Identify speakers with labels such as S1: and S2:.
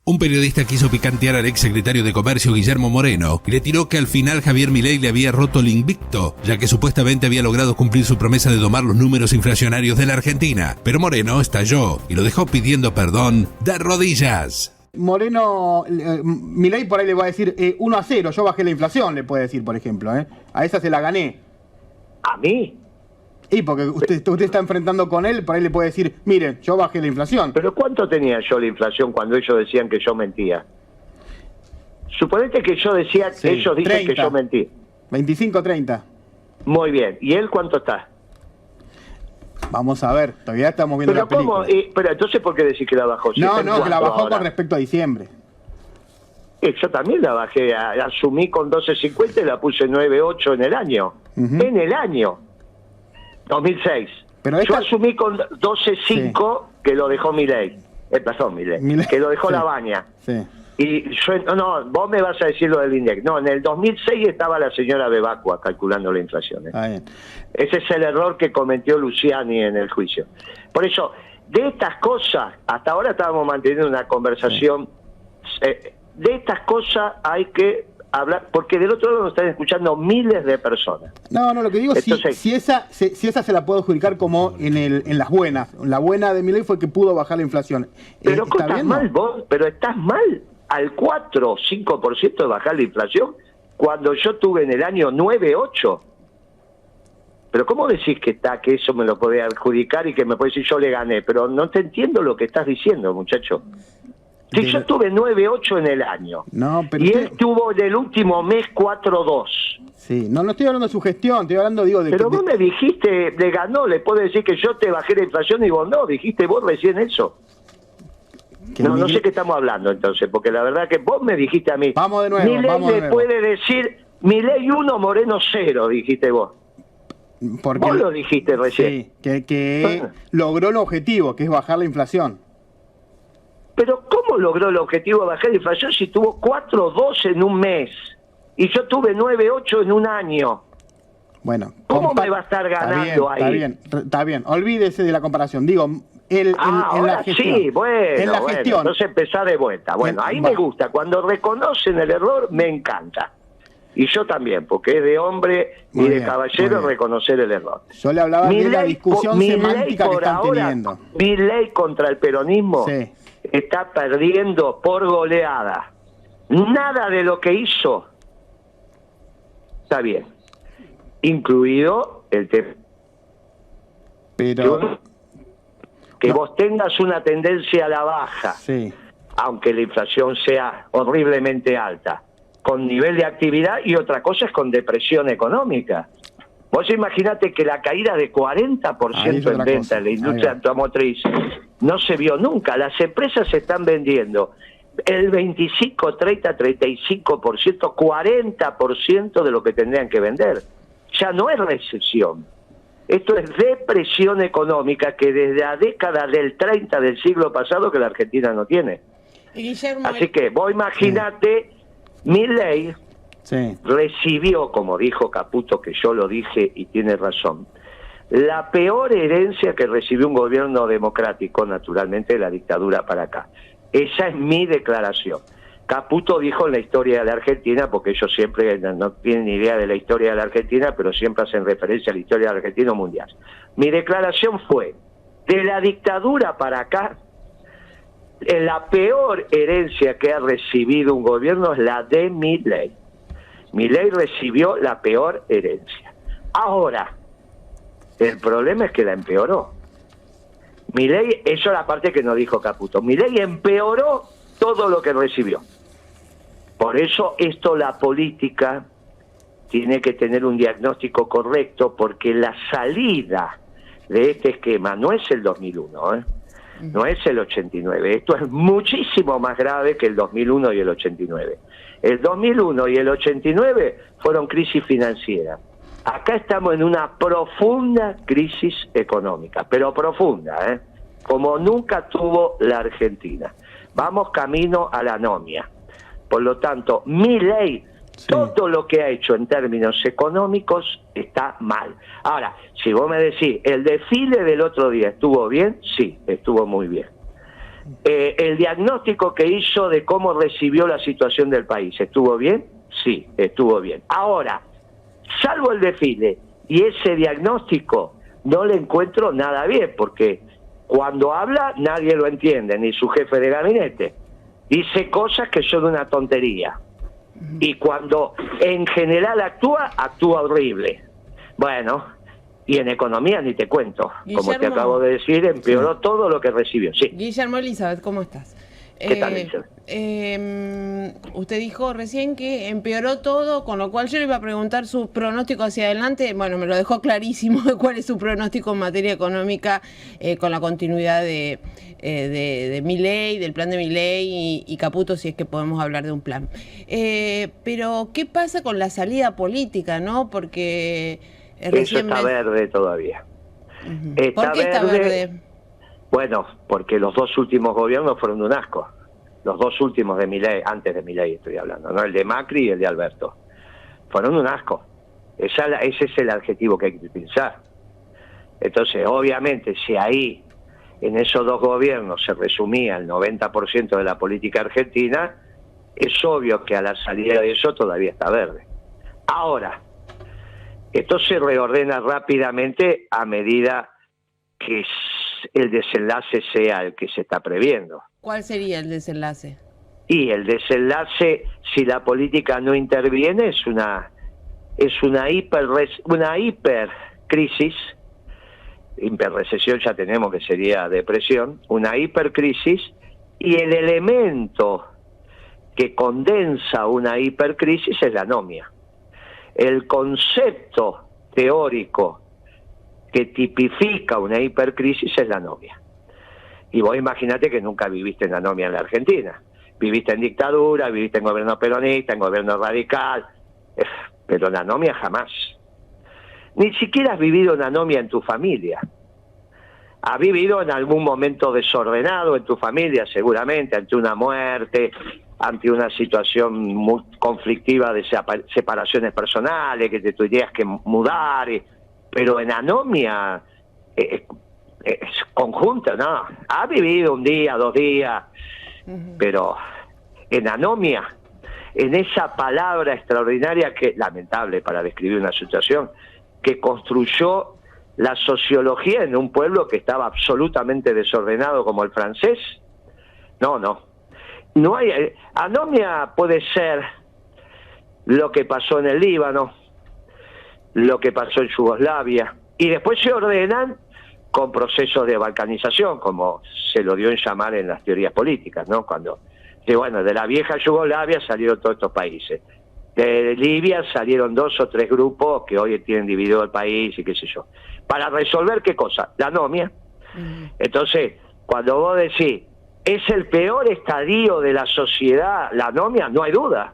S1: Un periodista quiso picantear al ex secretario de Comercio Guillermo Moreno y le tiró que al final Javier Milei le había roto el invicto, ya que supuestamente había logrado cumplir su promesa de domar los números inflacionarios de la Argentina. Pero Moreno estalló y lo dejó pidiendo perdón de rodillas.
S2: Moreno, Milei por ahí le va a decir 1-0, yo bajé la inflación, le puede decir, por ejemplo. A esa se la gané.
S3: ¿A mí?
S2: Y porque usted está enfrentando con él, por ahí le puede decir, mire, yo bajé la inflación.
S3: ¿Pero cuánto tenía yo la inflación cuando ellos decían que yo mentía? Suponete que yo decía,
S2: Sí,
S3: ellos dicen
S2: 30,
S3: que yo mentí.
S2: 25-30.
S3: Muy bien. ¿Y él cuánto está?
S2: Vamos a ver, todavía estamos viendo
S3: Pero
S2: la película.
S3: ¿cómo? Pero entonces, ¿por qué decís que la bajó? Si
S2: No,
S3: está en
S2: que la
S3: cuatro
S2: bajó
S3: ahora.
S2: con respecto a diciembre.
S3: Yo también la bajé, asumí con 12.50 y la puse 9.8 en el año. En el año 2006.
S2: Pero esta...
S3: Yo asumí con 12.5 que lo dejó Milei. Perdón, Milei. Que lo dejó
S2: Sí.
S3: la Baña.
S2: Sí.
S3: Y yo, no, vos me vas a decir lo del INDEC. No, en el 2006 estaba la señora Bebacua calculando la inflación.
S2: Bien.
S3: Ese es el error que cometió Luciani en el juicio. Por eso, de estas cosas, hasta ahora estábamos manteniendo una conversación, de estas cosas hay que hablar, porque del otro lado nos están escuchando miles de personas.
S2: No, lo que digo es
S3: Entonces,
S2: si esa se la puedo adjudicar como en las buenas. La buena de Milei fue que pudo bajar la inflación.
S3: Pero
S2: ¿Está
S3: estás
S2: bien,
S3: mal
S2: no?
S3: vos, pero estás mal al 4 o 5% de bajar la inflación cuando yo tuve en el año 9.8. Pero ¿cómo decís que eso me lo podés adjudicar y que me podés decir yo le gané? Pero no te entiendo lo que estás diciendo, muchacho. Si yo tuve 9.8 en el año,
S2: No, pero
S3: y él tuvo en el último mes 4.2.
S2: Sí, no estoy hablando de su gestión, estoy hablando, digo, de...
S3: Pero vos me dijiste, le ganó, le puedo decir que yo te bajé la inflación y vos no, dijiste vos recién eso. No sé qué estamos hablando entonces, porque la verdad que vos me dijiste a mí.
S2: Vamos de nuevo,
S3: Milei
S2: vamos de
S3: le
S2: nuevo.
S3: puede decir, Milei 1, Moreno 0, dijiste vos.
S2: Porque,
S3: Vos lo dijiste recién.
S2: Sí, que logró el objetivo, que es bajar la inflación.
S3: Pero ¿cómo logró el objetivo de bajar la inflación si tuvo 4.2 en un mes? Y yo tuve 9.8 en un año.
S2: Bueno.
S3: ¿Cómo me va a estar ganando ahí?
S2: Está bien. Olvídese de la comparación. Digo, en la gestión.
S3: Sí, bueno,
S2: en la gestión.
S3: entonces empezá de vuelta. Bueno, ahí me gusta. Cuando reconocen el error, me encanta. Y yo también, porque es de hombre y
S2: Muy
S3: de
S2: bien,
S3: caballero
S2: muy bien.
S3: reconocer el error.
S2: Yo le hablaba de la discusión semántica que están teniendo.
S3: Milei contra el peronismo está perdiendo por goleada. Nada de lo que hizo está bien, incluido el tema.
S2: Pero
S3: que vos tengas una tendencia a la baja, aunque la inflación sea horriblemente alta, con nivel de actividad, y otra cosa es con depresión económica. Vos imaginate que la caída de 40% en venta en la industria automotriz no se vio nunca. Las empresas se están vendiendo el 25, 30, 35%, 40% de lo que tendrían que vender. Ya no es recesión. Esto es depresión económica que desde la década del 30 del siglo pasado que la Argentina no tiene. Así que vos imaginate, Milei recibió, como dijo Caputo, que yo lo dije y tiene razón, la peor herencia que recibió un gobierno democrático, naturalmente, de la dictadura para acá. Esa es mi declaración. Caputo dijo en la historia de la Argentina, porque ellos siempre no tienen ni idea de la historia de la Argentina, pero siempre hacen referencia a la historia de la Argentina mundial. Mi declaración fue, de la dictadura para acá, la peor herencia que ha recibido un gobierno es la de Milei. Milei recibió la peor herencia. Ahora, el problema es que la empeoró. Milei, eso es la parte que no dijo Caputo, Milei empeoró todo lo que recibió. Por eso la política tiene que tener un diagnóstico correcto, porque la salida de este esquema no es el 2001, no es el 89. Esto es muchísimo más grave que el 2001 y el 89. El 2001 y el 89 fueron crisis financieras. Acá estamos en una profunda crisis económica, pero profunda, como nunca tuvo la Argentina. Vamos camino a la anomia. Por lo tanto, Milei, todo lo que ha hecho en términos económicos está mal. Ahora, si vos me decís, ¿el desfile del otro día estuvo bien? Sí, estuvo muy bien. El diagnóstico que hizo de cómo recibió la situación del país, ¿estuvo bien? Sí, estuvo bien. Ahora, salvo el desfile y ese diagnóstico, no le encuentro nada bien, porque cuando habla nadie lo entiende, ni su jefe de gabinete. Dice cosas que son una tontería. Y cuando en general actúa horrible. Bueno, y en economía ni te cuento. Guillermo, como te acabo de decir, empeoró todo lo que recibió. Sí.
S4: Guillermo, Elizabeth, ¿cómo estás?
S3: ¿Qué tal, Elizabeth?
S4: Usted dijo recién que empeoró todo, con lo cual yo le iba a preguntar su pronóstico hacia adelante. Bueno, me lo dejó clarísimo de cuál es su pronóstico en materia económica con la continuidad de Milei, del plan de Milei y Caputo, si es que podemos hablar de un plan. Pero, ¿qué pasa con la salida política, no? Porque
S3: eso está verde todavía.
S4: ¿Por qué está verde?
S3: Bueno, porque los dos últimos gobiernos fueron un asco. Los dos últimos de Milei, antes de Milei estoy hablando, ¿no? El de Macri y el de Alberto. Fueron un asco. Ese es el adjetivo que hay que utilizar. Entonces, obviamente, si ahí, en esos dos gobiernos, se resumía el 90% de la política argentina, es obvio que a la salida de eso todavía está verde. Ahora, esto se reordena rápidamente a medida que el desenlace sea el que se está previendo.
S4: ¿Cuál sería el desenlace?
S3: Y el desenlace, si la política no interviene, es una hipercrisis. Hiperrecesión ya tenemos, que sería depresión, una hipercrisis, y el elemento que condensa una hipercrisis es la anomia. El concepto teórico que tipifica una hipercrisis es la anomia. Y vos imaginate que nunca viviste en anomia en la Argentina. Viviste en dictadura, viviste en gobierno peronista, en gobierno radical, pero en anomia jamás. Ni siquiera has vivido en anomia en tu familia. Has vivido en algún momento desordenado en tu familia, seguramente, ante una muerte, ante una situación muy conflictiva de separaciones personales, que te tuvieras que mudar, pero en anomia conjunta, no. Has vivido un día, 2 días, pero en anomia, en esa palabra extraordinaria, que lamentable para describir una situación, que construyó la sociología en un pueblo que estaba absolutamente desordenado como el francés. No hay anomia. Puede ser lo que pasó en el Líbano, lo que pasó en Yugoslavia, y después se ordenan con procesos de balcanización, como se lo dio en llamar en las teorías políticas, ¿no? Cuando, de la vieja Yugoslavia salieron todos estos países. De Libia salieron 2 o 3 grupos que hoy tienen dividido el país y qué sé yo. ¿Para resolver qué cosa? La anomia. Entonces, cuando vos decís, es el peor estadio de la sociedad, la anomia, no hay duda.